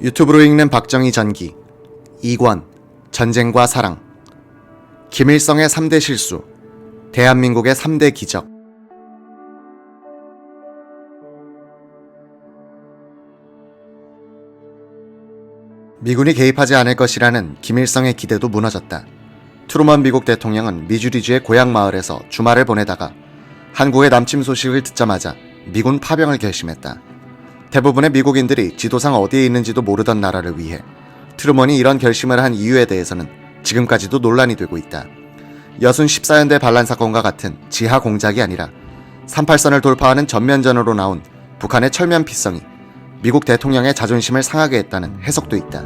유튜브로 읽는 박정희 전기 2권 전쟁과 사랑 김일성의 3대 실수 대한민국의 3대 기적. 미군이 개입하지 않을 것이라는 김일성의 기대도 무너졌다. 트루먼 미국 대통령은 미주리주의 고향 마을에서 주말을 보내다가 한국의 남침 소식을 듣자마자 미군 파병을 결심했다. 대부분의 미국인들이 지도상 어디에 있는지도 모르던 나라를 위해 트루먼이 이런 결심을 한 이유에 대해서는 지금까지도 논란이 되고 있다. 여순 14연대 반란 사건과 같은 지하 공작이 아니라 38선을 돌파하는 전면전으로 나온 북한의 철면 피성이 미국 대통령의 자존심을 상하게 했다는 해석도 있다.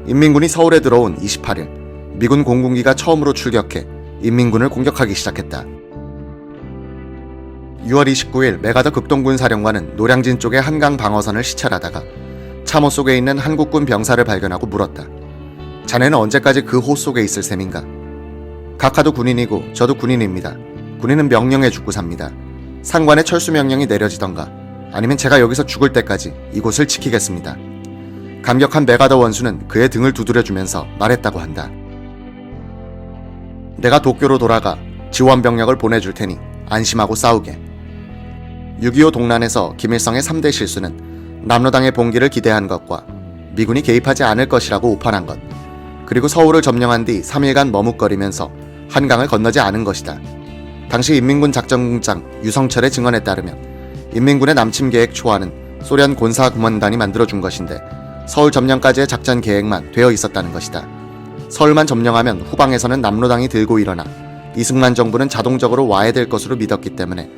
인민군이 서울에 들어온 28일, 미군 공군기가 처음으로 출격해 인민군을 공격하기 시작했다. 6월 29일 메가더 극동군 사령관은 노량진 쪽의 한강 방어선을 시찰하다가 참호 속에 있는 한국군 병사를 발견하고 물었다. 자네는 언제까지 그 호 속에 있을 셈인가? 각하도 군인이고 저도 군인입니다. 군인은 명령에 죽고 삽니다. 상관의 철수 명령이 내려지던가 아니면 제가 여기서 죽을 때까지 이곳을 지키겠습니다. 감격한 메가더 원수는 그의 등을 두드려주면서 말했다고 한다. 내가 도쿄로 돌아가 지원 병력을 보내줄 테니 안심하고 싸우게. 6.25 동란에서 김일성의 3대 실수는 남로당의 봉기를 기대한 것과 미군이 개입하지 않을 것이라고 오판한 것, 그리고 서울을 점령한 뒤 3일간 머뭇거리면서 한강을 건너지 않은 것이다. 당시 인민군 작전국장 유성철의 증언에 따르면 인민군의 남침 계획 초안은 소련 군사구문단이 만들어준 것인데 서울 점령까지의 작전 계획만 되어 있었다는 것이다. 서울만 점령하면 후방에서는 남로당이 들고 일어나 이승만 정부는 자동적으로 와해될 것으로 믿었기 때문에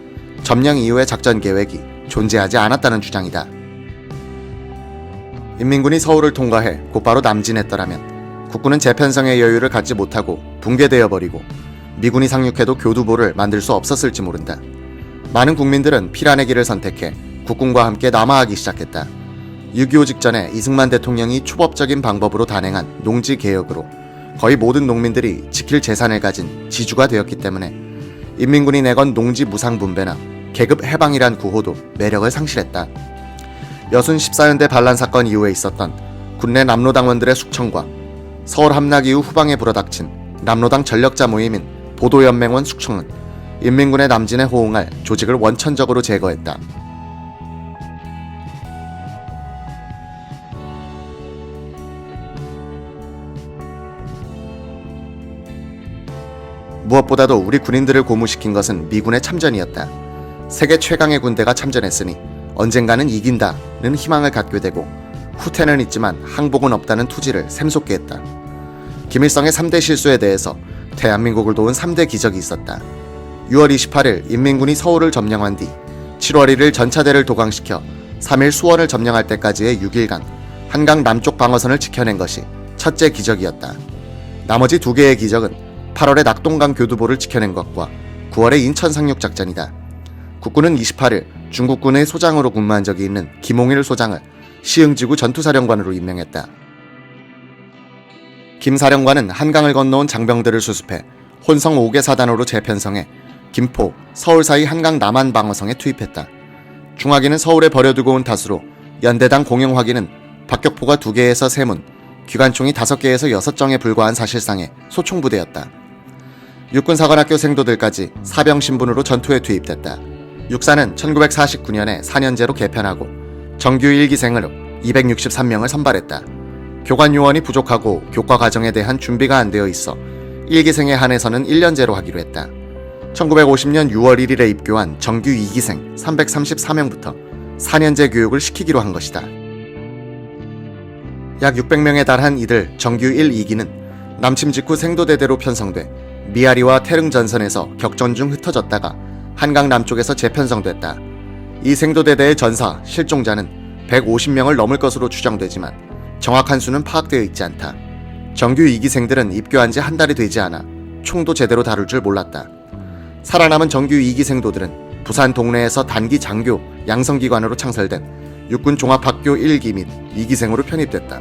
점령 이후의 작전 계획이 존재하지 않았다는 주장이다. 인민군이 서울을 통과해 곧바로 남진했더라면 국군은 재편성의 여유를 갖지 못하고 붕괴되어 버리고 미군이 상륙해도 교두보를 만들 수 없었을지 모른다. 많은 국민들은 피란의 길을 선택해 국군과 함께 남하하기 시작했다. 6.25 직전에 이승만 대통령이 초법적인 방법으로 단행한 농지개혁으로 거의 모든 농민들이 지킬 재산을 가진 지주가 되었기 때문에 인민군이 내건 농지 무상분배나 계급 해방이란 구호도 매력을 상실했다. 여순 14연대 반란 사건 이후에 있었던 군내 남로당원들의 숙청과 서울 함락 이후 후방에 불어닥친 남로당 전력자 모임인 보도연맹원 숙청은 인민군의 남진에 호응할 조직을 원천적으로 제거했다. 무엇보다도 우리 군인들을 고무시킨 것은 미군의 참전이었다. 세계 최강의 군대가 참전했으니 언젠가는 이긴다는 희망을 갖게 되고 후퇴는 있지만 항복은 없다는 투지를 샘솟게 했다. 김일성의 3대 실수에 대해서 대한민국을 도운 3대 기적이 있었다. 6월 28일 인민군이 서울을 점령한 뒤 7월 1일 전차대를 도강시켜 3일 수원을 점령할 때까지의 6일간 한강 남쪽 방어선을 지켜낸 것이 첫째 기적이었다. 나머지 2개의 기적은 8월에 낙동강 교두보를 지켜낸 것과 9월의 인천 상륙 작전이다. 국군은 28일 중국군의 소장으로 근무한 적이 있는 김홍일 소장을 시흥지구 전투사령관으로 임명했다. 김 사령관은 한강을 건너온 장병들을 수습해 혼성 5개 사단으로 재편성해 김포, 서울 사이 한강 남한 방어성에 투입했다. 중화기는 서울에 버려두고 온 탓으로 연대당 공용 화기는 박격포가 2개에서 3문, 기관총이 5개에서 6정에 불과한 사실상의 소총부대였다. 육군사관학교 생도들까지 사병 신분으로 전투에 투입됐다. 육사는 1949년에 4년제로 개편하고 정규 1기생으로 263명을 선발했다. 교관 요원이 부족하고 교과 과정에 대한 준비가 안 되어 있어 1기생에 한해서는 1년제로 하기로 했다. 1950년 6월 1일에 입교한 정규 2기생 334명부터 4년제 교육을 시키기로 한 것이다. 약 600명에 달한 이들 정규 1, 2기는 남침 직후 생도대대로 편성돼 미아리와 태릉 전선에서 격전 중 흩어졌다가 한강 남쪽에서 재편성됐다. 이 생도대대의 전사, 실종자는 150명을 넘을 것으로 추정되지만 정확한 수는 파악되어 있지 않다. 정규 2기생들은 입교한 지 한 달이 되지 않아 총도 제대로 다룰 줄 몰랐다. 살아남은 정규 2기생도들은 부산 동래에서 단기 장교 양성기관으로 창설된 육군종합학교 1기 및 2기생으로 편입됐다.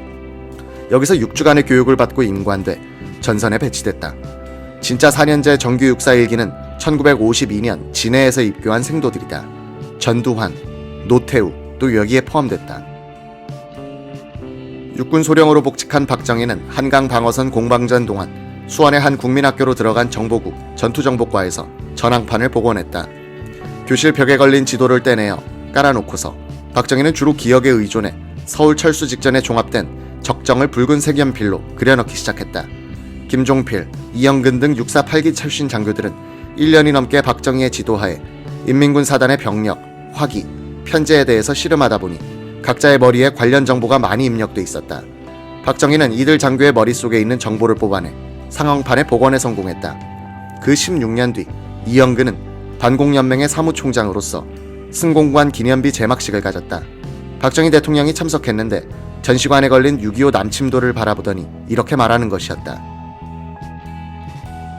여기서 6주간의 교육을 받고 임관돼 전선에 배치됐다. 진짜 4년제 정규 육사 1기는 1952년 진해에서 입교한 생도들이다. 전두환, 노태우 또 여기에 포함됐다. 육군 소령으로 복직한 박정희는 한강 방어선 공방전 동안 수원의 한 국민학교로 들어간 정보국 전투정보과에서 전황판을 복원했다. 교실 벽에 걸린 지도를 떼내어 깔아놓고서 박정희는 주로 기억에 의존해 서울 철수 직전에 종합된 적정을 붉은색 연필로 그려넣기 시작했다. 김종필, 이영근 등 육사 8기 출신 장교들은 1년이 넘게 박정희의 지도하에 인민군 사단의 병력, 화기, 편제에 대해서 씨름하다 보니 각자의 머리에 관련 정보가 많이 입력돼 있었다. 박정희는 이들 장교의 머릿속에 있는 정보를 뽑아내 상황판의 복원에 성공했다. 그 16년 뒤 이영근은 반공연맹의 사무총장으로서 승공관 기념비 제막식을 가졌다. 박정희 대통령이 참석했는데 전시관에 걸린 6.25 남침도를 바라보더니 이렇게 말하는 것이었다.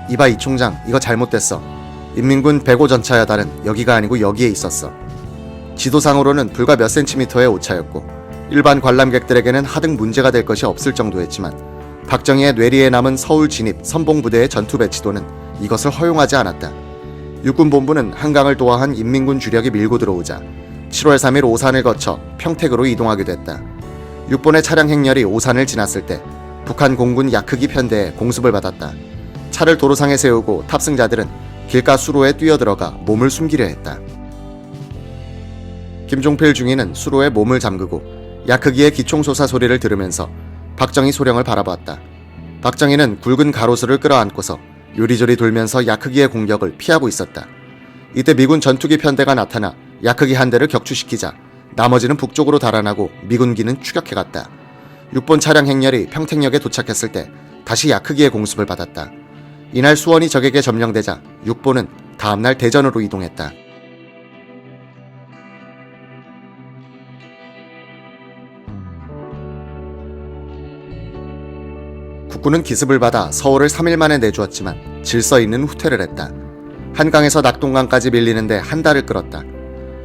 이봐 이 총장, 이거 잘못됐어. 인민군 105 전차여달은 여기가 아니고 여기에 있었어. 지도상으로는 불과 몇 센티미터의 오차였고 일반 관람객들에게는 하등 문제가 될 것이 없을 정도였지만 박정희의 뇌리에 남은 서울 진입 선봉부대의 전투 배치도는 이것을 허용하지 않았다. 육군본부는 한강을 도하한 인민군 주력이 밀고 들어오자 7월 3일 오산을 거쳐 평택으로 이동하게 됐다. 육본의 차량 행렬이 오산을 지났을 때 북한 공군 야크기 편대에 공습을 받았다. 차를 도로상에 세우고 탑승자들은 길가 수로에 뛰어들어가 몸을 숨기려 했다. 김종필 중위는 수로에 몸을 잠그고 야크기의 기총소사 소리를 들으면서 박정희 소령을 바라보았다. 박정희는 굵은 가로수를 끌어안고서 요리조리 돌면서 야크기의 공격을 피하고 있었다. 이때 미군 전투기 편대가 나타나 야크기 한 대를 격추시키자 나머지는 북쪽으로 달아나고 미군기는 추격해갔다. 6본 차량 행렬이 평택역에 도착했을 때 다시 야크기의 공습을 받았다. 이날 수원이 적에게 점령되자 6본은 다음날 대전으로 이동했다. 국군은 기습을 받아 서울을 3일 만에 내주었지만 질서 있는 후퇴를 했다. 한강에서 낙동강까지 밀리는데 한 달을 끌었다.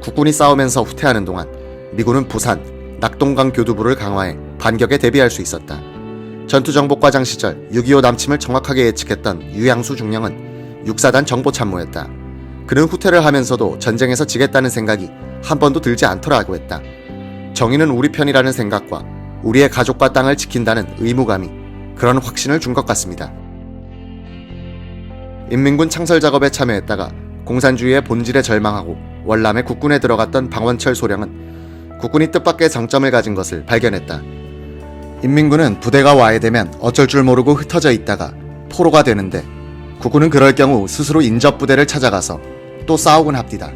국군이 싸우면서 후퇴하는 동안 미군은 부산, 낙동강 교두부를 강화해 반격에 대비할 수 있었다. 전투정보과장 시절 6.25 남침을 정확하게 예측했던 유양수 중령은 육사단 정보참모였다. 그는 후퇴를 하면서도 전쟁에서 지겠다는 생각이 한 번도 들지 않더라고 했다. 정의는 우리 편이라는 생각과 우리의 가족과 땅을 지킨다는 의무감이 그런 확신을 준 것 같습니다. 인민군 창설 작업에 참여했다가 공산주의의 본질에 절망하고 월남에 국군에 들어갔던 방원철 소령은 국군이 뜻밖의 장점을 가진 것을 발견했다. 인민군은 부대가 와해되면 어쩔 줄 모르고 흩어져 있다가 포로가 되는데 국군은 그럴 경우 스스로 인접부대를 찾아가서 또 싸우곤 합디다.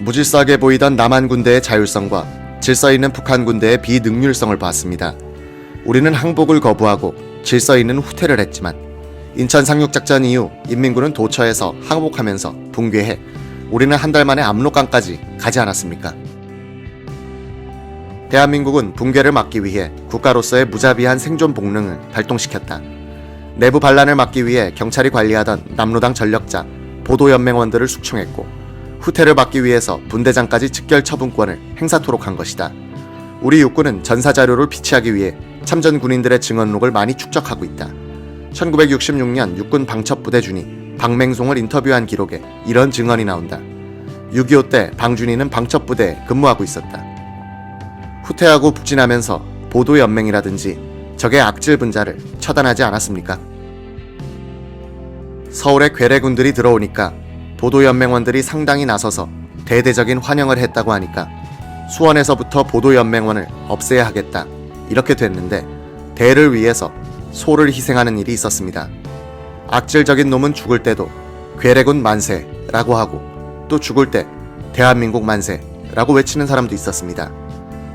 무질서하게 보이던 남한 군대의 자율성과 질서 있는 북한 군대의 비능률성을 봤습니다. 우리는 항복을 거부하고 질서 있는 후퇴를 했지만 인천 상륙작전 이후 인민군은 도처에서 항복하면서 붕괴해 우리는 한 달 만에 압록강까지 가지 않았습니까? 대한민국은 붕괴를 막기 위해 국가로서의 무자비한 생존 본능을 발동시켰다. 내부 반란을 막기 위해 경찰이 관리하던 남로당 전력자, 보도연맹원들을 숙청했고 후퇴를 막기 위해서 분대장까지 직결 처분권을 행사토록 한 것이다. 우리 육군은 전사자료를 피치하기 위해 참전 군인들의 증언록을 많이 축적하고 있다. 1966년 육군 방첩부대준이 박맹송을 인터뷰한 기록에 이런 증언이 나온다. 6.25 때 방준이는 방첩부대에 근무하고 있었다. 후퇴하고 북진하면서 보도연맹이라든지 적의 악질 분자를 처단하지 않았습니까? 서울에 괴뢰군들이 들어오니까 보도연맹원들이 상당히 나서서 대대적인 환영을 했다고 하니까 수원에서부터 보도연맹원을 없애야 하겠다 이렇게 됐는데 대를 위해서 소를 희생하는 일이 있었습니다. 악질적인 놈은 죽을 때도 괴뢰군 만세라고 하고 또 죽을 때 대한민국 만세라고 외치는 사람도 있었습니다.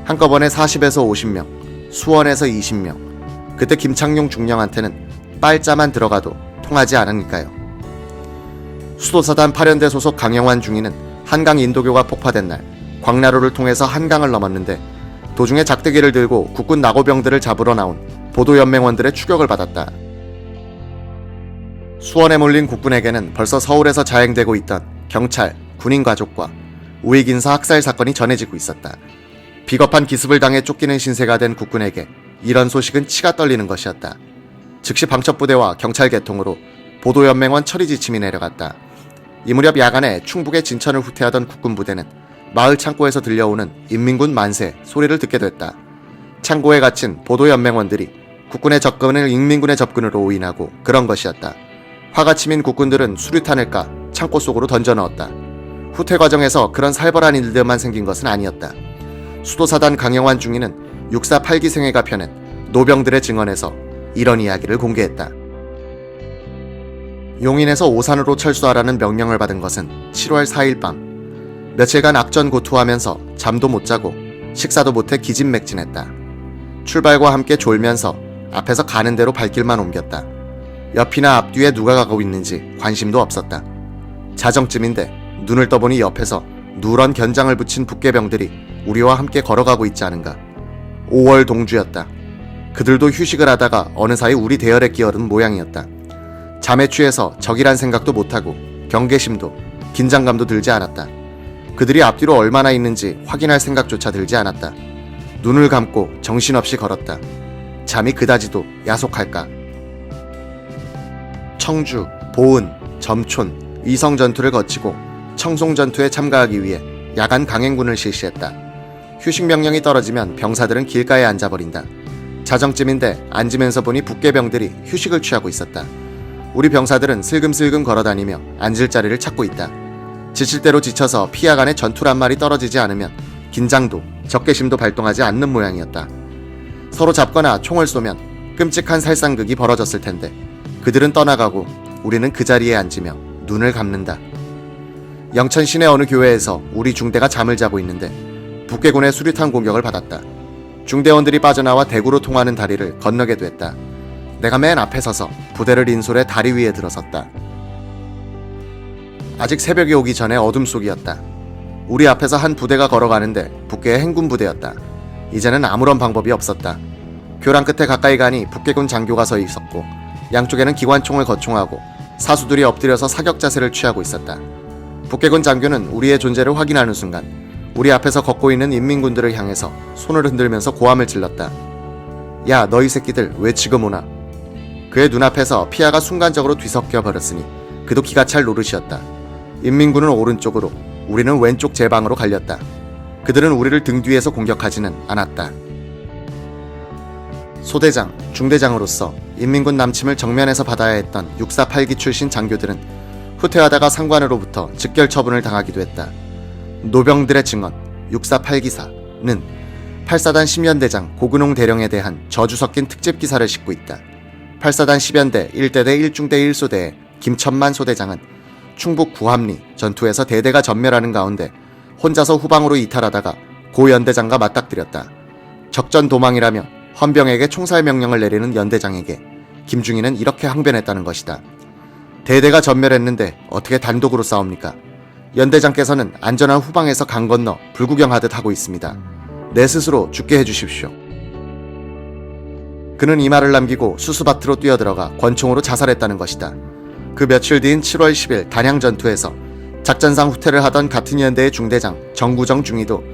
한꺼번에 40에서 50명, 수원에서 20명. 그때 김창룡 중령한테는 빨자만 들어가도 통하지 않으니까요. 수도사단 8연대 소속 강영환 중위는 한강 인도교가 폭파된 날 광나루를 통해서 한강을 넘었는데 도중에 작대기를 들고 국군 낙오병들을 잡으러 나온 보도연맹원들의 추격을 받았다. 수원에 몰린 국군에게는 벌써 서울에서 자행되고 있던 경찰, 군인 가족과 우익인사 학살 사건이 전해지고 있었다. 비겁한 기습을 당해 쫓기는 신세가 된 국군에게 이런 소식은 치가 떨리는 것이었다. 즉시 방첩부대와 경찰 계통으로 보도연맹원 처리 지침이 내려갔다. 이 무렵 야간에 충북의 진천을 후퇴하던 국군 부대는 마을 창고에서 들려오는 인민군 만세 소리를 듣게 됐다. 창고에 갇힌 보도연맹원들이 국군의 접근을 인민군의 접근으로 오인하고 그런 것이었다. 화가 치민 국군들은 수류탄을 까 창고 속으로 던져 넣었다. 후퇴 과정에서 그런 살벌한 일들만 생긴 것은 아니었다. 수도사단 강영환 중위는 6.4 8기생회가 펴낸 노병들의 증언에서 이런 이야기를 공개했다. 용인에서 오산으로 철수하라는 명령을 받은 것은 7월 4일 밤. 며칠간 악전고투하면서 잠도 못 자고 식사도 못해 기진맥진했다. 출발과 함께 졸면서 앞에서 가는 대로 발길만 옮겼다. 옆이나 앞뒤에 누가 가고 있는지 관심도 없었다. 자정쯤인데 눈을 떠보니 옆에서 누런 견장을 붙인 북계병들이 우리와 함께 걸어가고 있지 않은가. 5월 동주였다. 그들도 휴식을 하다가 어느 사이 우리 대열에 끼어든 모양이었다. 잠에 취해서 적이란 생각도 못하고 경계심도 긴장감도 들지 않았다. 그들이 앞뒤로 얼마나 있는지 확인할 생각조차 들지 않았다. 눈을 감고 정신없이 걸었다. 잠이 그다지도 야속할까. 청주, 보은, 점촌, 위성 전투를 거치고 청송 전투에 참가하기 위해 야간 강행군을 실시했다. 휴식 명령이 떨어지면 병사들은 길가에 앉아버린다. 자정쯤인데 앉으면서 보니 북계병들이 휴식을 취하고 있었다. 우리 병사들은 슬금슬금 걸어다니며 앉을 자리를 찾고 있다. 지칠 대로 지쳐서 피하간에 전투란 말이 떨어지지 않으면 긴장도 적개심도 발동하지 않는 모양이었다. 서로 잡거나 총을 쏘면 끔찍한 살상극이 벌어졌을 텐데 그들은 떠나가고 우리는 그 자리에 앉으며 눈을 감는다. 영천 시내 어느 교회에서 우리 중대가 잠을 자고 있는데 북계군의 수류탄 공격을 받았다. 중대원들이 빠져나와 대구로 통하는 다리를 건너게 됐다. 내가 맨 앞에 서서 부대를 인솔해 다리 위에 들어섰다. 아직 새벽이 오기 전에 어둠 속이었다. 우리 앞에서 한 부대가 걸어가는데 북계의 행군 부대였다. 이제는 아무런 방법이 없었다. 교랑 끝에 가까이 가니 북계군 장교가 서 있었고 양쪽에는 기관총을 거총하고 사수들이 엎드려서 사격 자세를 취하고 있었다. 북계군 장교는 우리의 존재를 확인하는 순간 우리 앞에서 걷고 있는 인민군들을 향해서 손을 흔들면서 고함을 질렀다. 야, 너희 새끼들 왜 지금 오나? 그의 눈앞에서 피아가 순간적으로 뒤섞여 버렸으니 그도 기가 찰 노릇이었다. 인민군은 오른쪽으로, 우리는 왼쪽 제방으로 갈렸다. 그들은 우리를 등 뒤에서 공격하지는 않았다. 소대장, 중대장으로서 인민군 남침을 정면에서 받아야 했던 6.4 8기 출신 장교들은 후퇴하다가 상관으로부터 즉결 처분을 당하기도 했다. 노병들의 증언, 6.4 8기사는 8사단 10연대장 고근홍 대령에 대한 저주 섞인 특집 기사를 싣고 있다. 8사단 10연대 1대대 1중대 1소대의 김천만 소대장은 충북 구합리 전투에서 대대가 전멸하는 가운데 혼자서 후방으로 이탈하다가 고 연대장과 맞닥뜨렸다. 적전 도망이라며 헌병에게 총살 명령을 내리는 연대장에게 김중희는 이렇게 항변했다는 것이다. 대대가 전멸했는데 어떻게 단독으로 싸웁니까? 연대장께서는 안전한 후방에서 강 건너 불구경하듯 하고 있습니다. 내 스스로 죽게 해주십시오. 그는 이 말을 남기고 수수밭으로 뛰어들어가 권총으로 자살했다는 것이다. 그 며칠 뒤인 7월 10일 단양 전투에서 작전상 후퇴를 하던 같은 연대의 중대장 정구정 중위도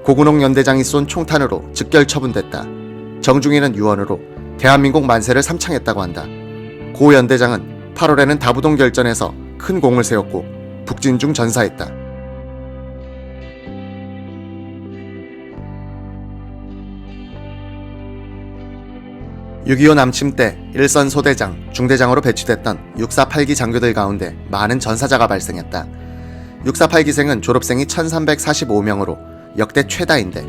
고근홍 연대장이 쏜 총탄으로 즉결 처분됐다. 정중위는 유언으로 대한민국 만세를 삼창했다고 한다. 고 연대장은 8월에는 다부동 결전에서 큰 공을 세웠고 북진중 전사했다. 6.25 남침 때 일선 소대장, 중대장으로 배치됐던 6.4 8기 장교들 가운데 많은 전사자가 발생했다. 6.4 8기생은 졸업생이 1345명으로 역대 최다인데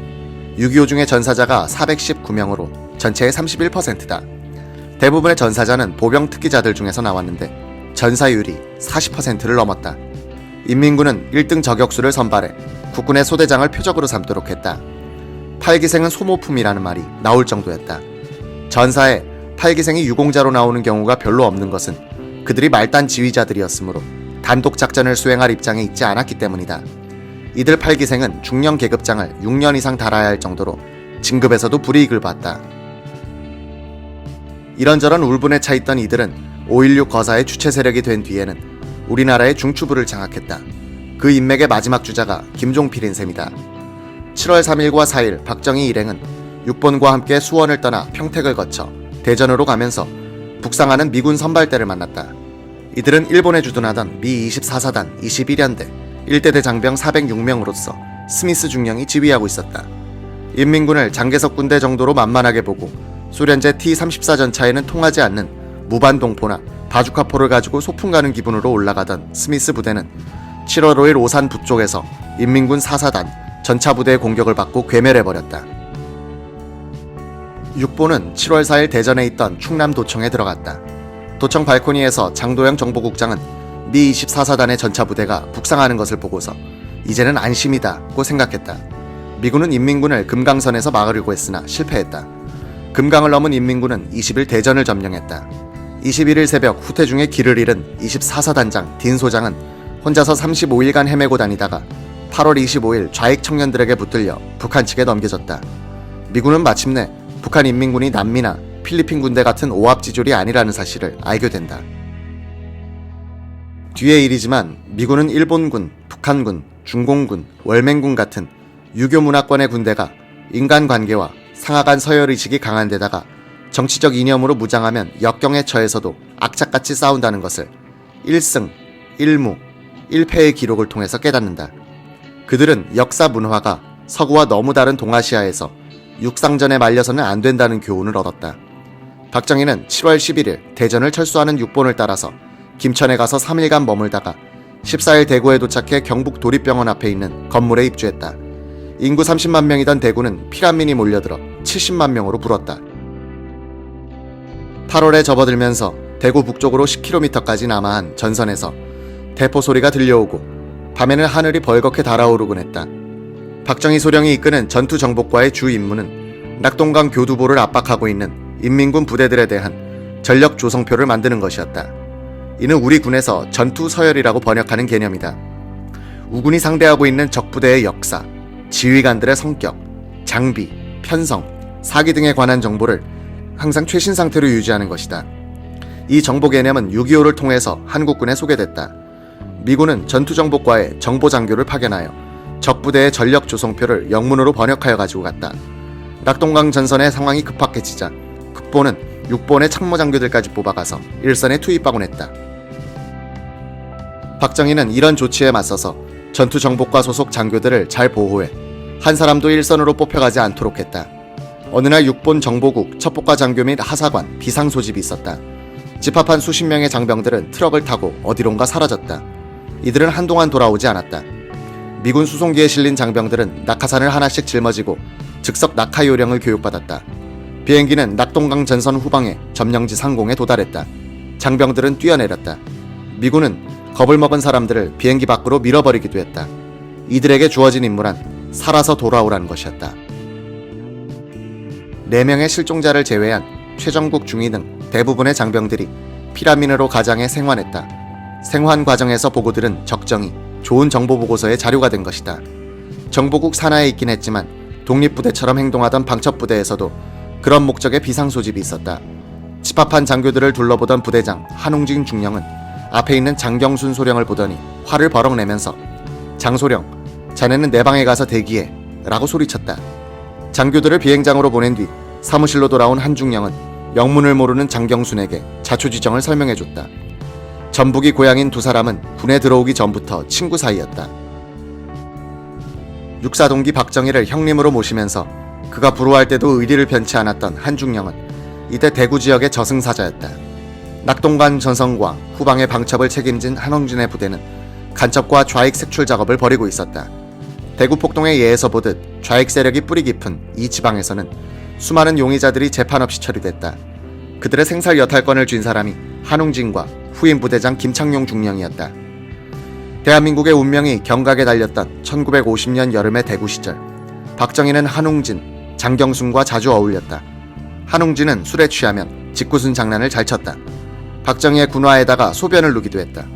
6.25 중에 전사자가 419명으로 전체의 31%다. 대부분의 전사자는 보병 특기자들 중에서 나왔는데 전사율이 40%를 넘었다. 인민군은 1등 저격수를 선발해 국군의 소대장을 표적으로 삼도록 했다. 8기생은 소모품이라는 말이 나올 정도였다. 전사에 8기생이 유공자로 나오는 경우가 별로 없는 것은 그들이 말단 지휘자들이었으므로 단독 작전을 수행할 입장에 있지 않았기 때문이다. 이들 8기생은 중령 계급장을 6년 이상 달아야 할 정도로 진급에서도 불이익을 봤다. 이런저런 울분에 차 있던 이들은 5.16 거사의 주체 세력이 된 뒤에는 우리나라의 중추부를 장악했다. 그 인맥의 마지막 주자가 김종필인 셈이다. 7월 3일과 4일 박정희 일행은 6본과 함께 수원을 떠나 평택을 거쳐 대전으로 가면서 북상하는 미군 선발대를 만났다. 이들은 일본에 주둔하던 미 24사단 21연대 1대대 장병 406명으로서 스미스 중령이 지휘하고 있었다. 인민군을 장개석 군대 정도로 만만하게 보고 소련제 T-34 전차에는 통하지 않는 무반동포나 바주카포를 가지고 소풍 가는 기분으로 올라가던 스미스 부대는 7월 5일 오산 북쪽에서 인민군 4사단 전차부대의 공격을 받고 괴멸해버렸다. 육보는 7월 4일 대전에 있던 충남도청에 들어갔다. 도청 발코니에서 장도영 정보국장은 미 24사단의 전차부대가 북상하는 것을 보고서 이제는 안심이다고 생각했다. 미군은 인민군을 금강선에서 막으려고 했으나 실패했다. 금강을 넘은 인민군은 20일 대전을 점령했다. 21일 새벽 후퇴중에 길을 잃은 24사단장 딘 소장은 혼자서 35일간 헤매고 다니다가 8월 25일 좌익 청년들에게 붙들려 북한 측에 넘겨졌다. 미군은 마침내 북한 인민군이 남미나 필리핀 군대 같은 오합지졸이 아니라는 사실을 알게 된다. 뒤의 일이지만 미군은 일본군, 북한군, 중공군, 월맹군 같은 유교 문화권의 군대가 인간관계와 상하간 서열의식이 강한 데다가 정치적 이념으로 무장하면 역경에 처해서도 악착같이 싸운다는 것을 1승, 1무, 1패의 기록을 통해서 깨닫는다. 그들은 역사 문화가 서구와 너무 다른 동아시아에서 육상전에 말려서는 안 된다는 교훈을 얻었다. 박정희는 7월 11일 대전을 철수하는 육본을 따라서 김천에 가서 3일간 머물다가 14일 대구에 도착해 경북 도립병원 앞에 있는 건물에 입주했다. 인구 30만 명이던 대구는 피란민이 몰려들어 70만 명으로 불었다. 8월에 접어들면서 대구 북쪽으로 10km까지 남아한 전선에서 대포 소리가 들려오고 밤에는 하늘이 벌겋게 달아오르곤 했다. 박정희 소령이 이끄는 전투정복과의 주 임무는 낙동강 교두보를 압박하고 있는 인민군 부대들에 대한 전력 조성표를 만드는 것이었다. 이는 우리 군에서 전투 서열이라고 번역하는 개념이다. 우군이 상대하고 있는 적부대의 역사, 지휘관들의 성격, 장비, 편성, 사기 등에 관한 정보를 항상 최신 상태로 유지하는 것이다. 이 정보 개념은 6.25를 통해서 한국군에 소개됐다. 미군은 전투정보과에 정보장교를 파견하여 적부대의 전력 조성표를 영문으로 번역하여 가지고 갔다. 낙동강 전선의 상황이 급박해지자 국보는 6본의 참모장교들까지 뽑아가서 일선에 투입하곤 했다. 박정희는 이런 조치에 맞서서 전투정보과 소속 장교들을 잘 보호해 한 사람도 일선으로 뽑혀가지 않도록 했다. 어느 날 6본 정보국 첩보과 장교 및 하사관, 비상소집이 있었다. 집합한 수십 명의 장병들은 트럭을 타고 어디론가 사라졌다. 이들은 한동안 돌아오지 않았다. 미군 수송기에 실린 장병들은 낙하산을 하나씩 짊어지고 즉석 낙하 요령을 교육받았다. 비행기는 낙동강 전선 후방의 점령지 상공에 도달했다. 장병들은 뛰어내렸다. 미군은 겁을 먹은 사람들을 비행기 밖으로 밀어버리기도 했다. 이들에게 주어진 임무란 살아서 돌아오라는 것이었다. 4명의 실종자를 제외한 최정국 중위 등 대부분의 장병들이 피라민으로 가장에 생還했다. 생還과정에서 보고들은 적정히 좋은 정보보고서의 자료가 된 것이다. 정보국 산하에 있긴 했지만 독립부대처럼 행동하던 방첩부대에서도 그런 목적의 비상소집이 있었다. 집합한 장교들을 둘러보던 부대장 한웅진 중령은 앞에 있는 장경순 소령을 보더니 화를 버럭 내면서 장소령, 자네는 내 방에 가서 대기해 라고 소리쳤다. 장교들을 비행장으로 보낸 뒤 사무실로 돌아온 한중령은 영문을 모르는 장경순에게 자초지정을 설명해줬다. 전북이 고향인 두 사람은 군에 들어오기 전부터 친구 사이였다. 육사동기 박정희를 형님으로 모시면서 그가 부로할 때도 의리를 변치 않았던 한중령은 이때 대구 지역의 저승사자였다. 낙동강 전선과 후방의 방첩을 책임진 한홍진의 부대는 간첩과 좌익 색출 작업을 벌이고 있었다. 대구 폭동의 예에서 보듯 좌익 세력이 뿌리 깊은 이 지방에서는 수많은 용의자들이 재판 없이 처리됐다. 그들의 생살 여탈권을 쥔 사람이 한웅진과 후임 부대장 김창룡 중령이었다. 대한민국의 운명이 경각에 달렸던 1950년 여름의 대구 시절, 박정희는 한웅진, 장경순과 자주 어울렸다. 한웅진은 술에 취하면 짓궂은 장난을 잘 쳤다. 박정희의 군화에다가 소변을 누기도 했다.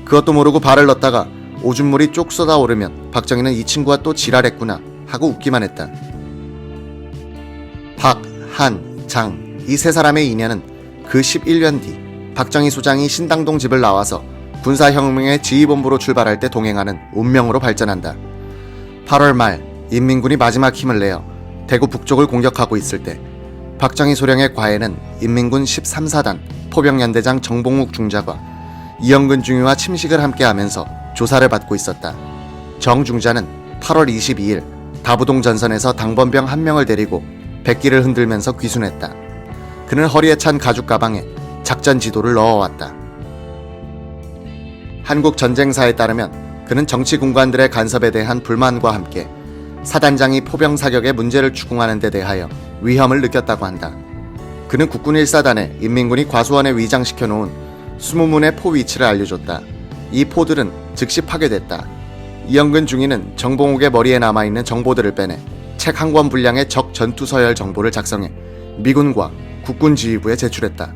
그것도 모르고 발을 넣다가 오줌물이 쪽 쏟아오르면 박정희는 이 친구가 또 지랄했구나 하고 웃기만 했다. 박, 한, 장 이 세 사람의 인연은 그 11년 뒤 박정희 소장이 신당동 집을 나와서 군사혁명의 지휘본부로 출발할 때 동행하는 운명으로 발전한다. 8월 말 인민군이 마지막 힘을 내어 대구 북쪽을 공격하고 있을 때 박정희 소령의 과에는 인민군 13사단 포병연대장 정봉욱 중자과 이영근 중위와 침식을 함께하면서 조사를 받고 있었다. 정 중자는 8월 22일 다부동 전선에서 당번병 한 명을 데리고 백기를 흔들면서 귀순했다. 그는 허리에 찬 가죽 가방에 작전 지도를 넣어왔다. 한국 전쟁사에 따르면 그는 정치 군관들의 간섭에 대한 불만과 함께 사단장이 포병 사격에 문제를 추궁하는 데 대하여 위험을 느꼈다고 한다. 그는 국군 1사단에 인민군이 과수원에 위장시켜 놓은 20문의 포 위치를 알려줬다. 이 포들은 즉시 파괴됐다. 이영근 중위는 정봉욱의 머리에 남아있는 정보들을 빼내 책 한 권 분량의 적 전투 서열 정보를 작성해 미군과 국군 지휘부에 제출했다.